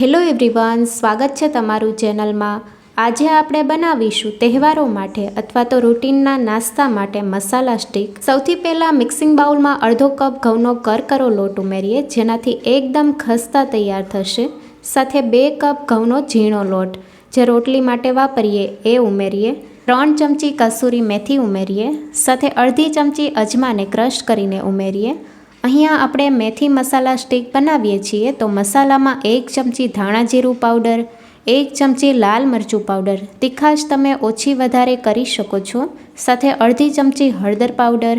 Hello everyone, સ્વાગત છે તમારું ચેનલમાં। આજે આપણે બનાવીશું તહેવારો માટે અથવા તો રૂટીનના નાસ્તા માટે મસાલા સ્ટીક। સૌથી પહેલાં મિક્સિંગ બાઉલમાં અડધો કપ ઘઉંનો કરકરો લોટ ઉમેરીએ, જેનાથી એકદમ ખસ્તા તૈયાર થશે। સાથે 2 કપ ઘઉંનો ઝીણો લોટ જે રોટલી માટે વાપરીએ એ ઉમેરીએ। 3 ચમચી કસૂરી મેથી ઉમેરીએ। સાથે અડધી ચમચી અજમાને ક્રશ કરીને ઉમેરીએ। અહીંયા આપણે મેથી મસાલા સ્ટીક બનાવીએ છીએ, તો મસાલામાં 1 ચમચી ધાણા જીરું પાવડર, 1 ચમચી લાલ મરચું પાવડર, તીખાશ તમે ઓછી વધારે કરી શકો છો। સાથે અડધી ચમચી હળદર પાવડર,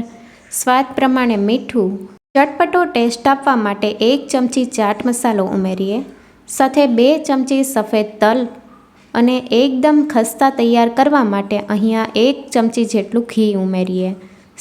સ્વાદ પ્રમાણે મીઠું, ચટપટો ટેસ્ટ આપવા માટે 1 ચમચી ચાટ મસાલો ઉમેરીએ। સાથે 2 ચમચી સફેદ તલ અને એકદમ ખસ્તા તૈયાર કરવા માટે અહીંયા 1 ચમચી જેટલું ઘી ઉમેરીએ।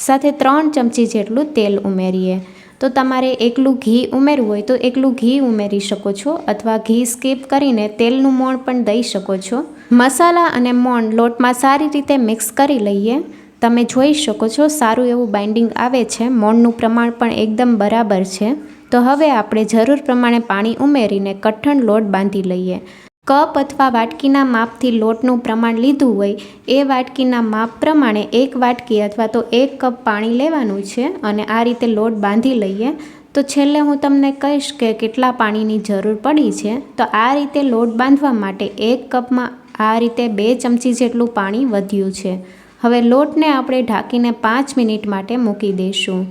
સાથે 3 ચમચી જેટલું તેલ ઉમેરીએ। તો તમારે એકલું ઘી ઉમેરવું હોય તો એકલું ઘી ઉમેરી શકો છો, અથવા ઘી સ્કીપ કરીને તેલનું મોણ પણ દઈ શકો છો। મસાલા અને મોણ લોટમાં સારી રીતે મિક્સ કરી લઈએ। તમે જોઈ શકો છો સારું એવું બાઇન્ડિંગ આવે છે, મોણનું પ્રમાણ પણ એકદમ બરાબર છે। તો હવે આપણે જરૂર પ્રમાણે પાણી ઉમેરીને કઠણ લોટ બાંધી લઈએ। કપ અથવા વાટકીના માપથી લોટનું પ્રમાણ લીધું હોય એ વાટકીના માપ પ્રમાણે 1 વાટકી અથવા તો 1 કપ પાણી લેવાનું છે અને આ રીતે લોટ બાંધી લઈએ। તો છેલ્લે હું તમને કહીશ કે કેટલા પાણીની જરૂર પડી છે। તો આ રીતે લોટ બાંધવા માટે 1 કપમાં આ રીતે 2 ચમચી જેટલું પાણી વધ્યું છે। હવે લોટને આપણે ઢાંકીને 5 મિનિટ માટે મૂકી દઈશું।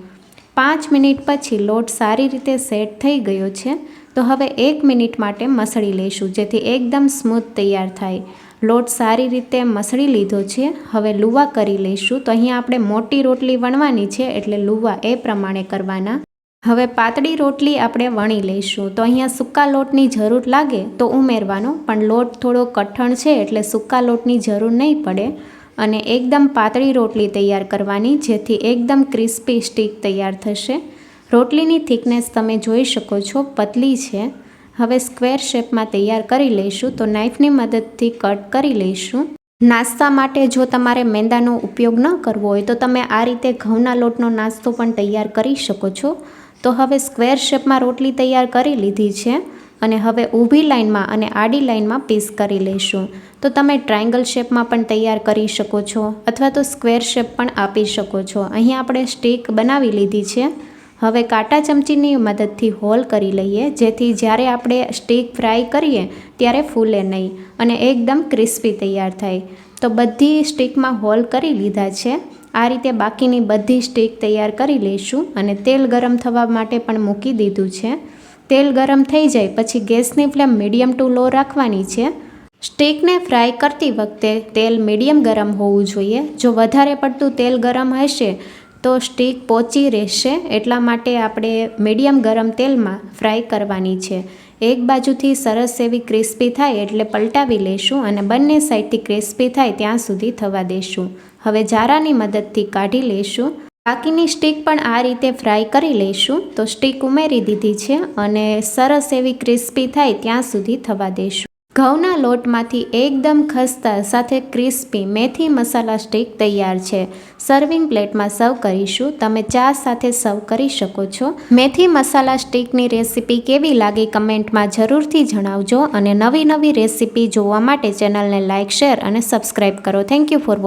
5 મિનિટ પછી લોટ સારી રીતે સેટ થઈ ગયો છે। તો હવે 1 મિનિટ માટે મસળી લઈશું, જેથી એકદમ સ્મૂથ તૈયાર થાય। લોટ સારી રીતે મસળી લીધો છે। હવે લુવા કરી લઈશું। તો અહીંયા આપણે મોટી રોટલી વણવાની છે, એટલે લુવા એ પ્રમાણે કરવાના। હવે પાતળી રોટલી આપણે વણી લઈશું। તો અહીંયા સૂકા લોટની જરૂર લાગે તો ઉમેરવાનો, પણ લોટ થોડો કઠણ છે એટલે સૂકા લોટની જરૂર નહીં પડે। અને એકદમ પાતળી રોટલી તૈયાર કરવાની, જેથી એકદમ ક્રિસ્પી સ્ટીક તૈયાર થશે। રોટલીની થિકનેસ તમે જોઈ શકો છો, પતલી છે। હવે સ્ક્વેર શેપમાં તૈયાર કરી લઈશું। તો નાઇફની મદદથી કટ કરી લઈશું। નાસ્તા માટે જો તમારે મેંદાનો ઉપયોગ ન કરવો હોય તો તમે આ રીતે ઘઉંના લોટનો નાસ્તો પણ તૈયાર કરી શકો છો। તો હવે સ્ક્વેર શેપમાં રોટલી તૈયાર કરી લીધી છે અને હવે ઊભી લાઇનમાં અને આડી લાઇનમાં પીસ કરી લઈશું। તો તમે ટ્રાયંગલ શેપમાં પણ તૈયાર કરી શકો છો, અથવા તો સ્ક્વેર શેપ પણ આપી શકો છો। અહીં આપણે સ્ટીક બનાવી લીધી છે। હવે કાંટા ચમચીની મદદથી હોલ કરી લઈએ, જેથી જ્યારે આપણે સ્ટીક ફ્રાય કરીએ ત્યારે ફૂલે નહીં અને એકદમ ક્રિસ્પી તૈયાર થાય। તો બધી સ્ટીકમાં હોલ કરી લીધા છે। આ રીતે બાકીની બધી સ્ટીક તૈયાર કરી લઈશું અને તેલ ગરમ થવા માટે પણ મૂકી દીધું છે। તેલ ગરમ થઈ જાય પછી ગેસની ફ્લેમ મીડિયમ ટુ લો રાખવાની છે। સ્ટીકને ફ્રાય કરતી વખતે તેલ મીડિયમ ગરમ હોવું જોઈએ। જો વધારે પડતું તેલ ગરમ હશે તો સ્ટીક પોચી રહેશે, એટલા માટે આપણે મીડિયમ ગરમ તેલમાં ફ્રાય કરવાની છે। એક બાજુથી સરસ એવી ક્રિસ્પી થાય એટલે પલટાવી લઈશું અને બંને સાઈડથી ક્રિસ્પી થાય ત્યાં સુધી થવા દઈશું। હવે જારાની મદદથી કાઢી લઈશું। બાકીની સ્ટીક પણ આ રીતે ફ્રાય કરી લઈશું। તો સ્ટીક ઉમેરી દીધી છે અને સરસ એવી ક્રિસ્પી થાય ત્યાં સુધી થવા દઈશું। ઘઉંના લોટમાંથી એકદમ ખસ્તા સાથે ક્રિસ્પી મેથી મસાલા સ્ટીક તૈયાર છે। સર્વિંગ પ્લેટમાં સર્વ કરીશું। તમે ચા સાથે સર્વ કરી શકો છો। મેથી મસાલા સ્ટીકની રેસીપી કેવી લાગી કમેન્ટમાં જરૂરથી જણાવજો અને નવી રેસીપી જોવા માટે ચેનલને લાઇક, શેર અને સબસ્ક્રાઈબ કરો। Thank you for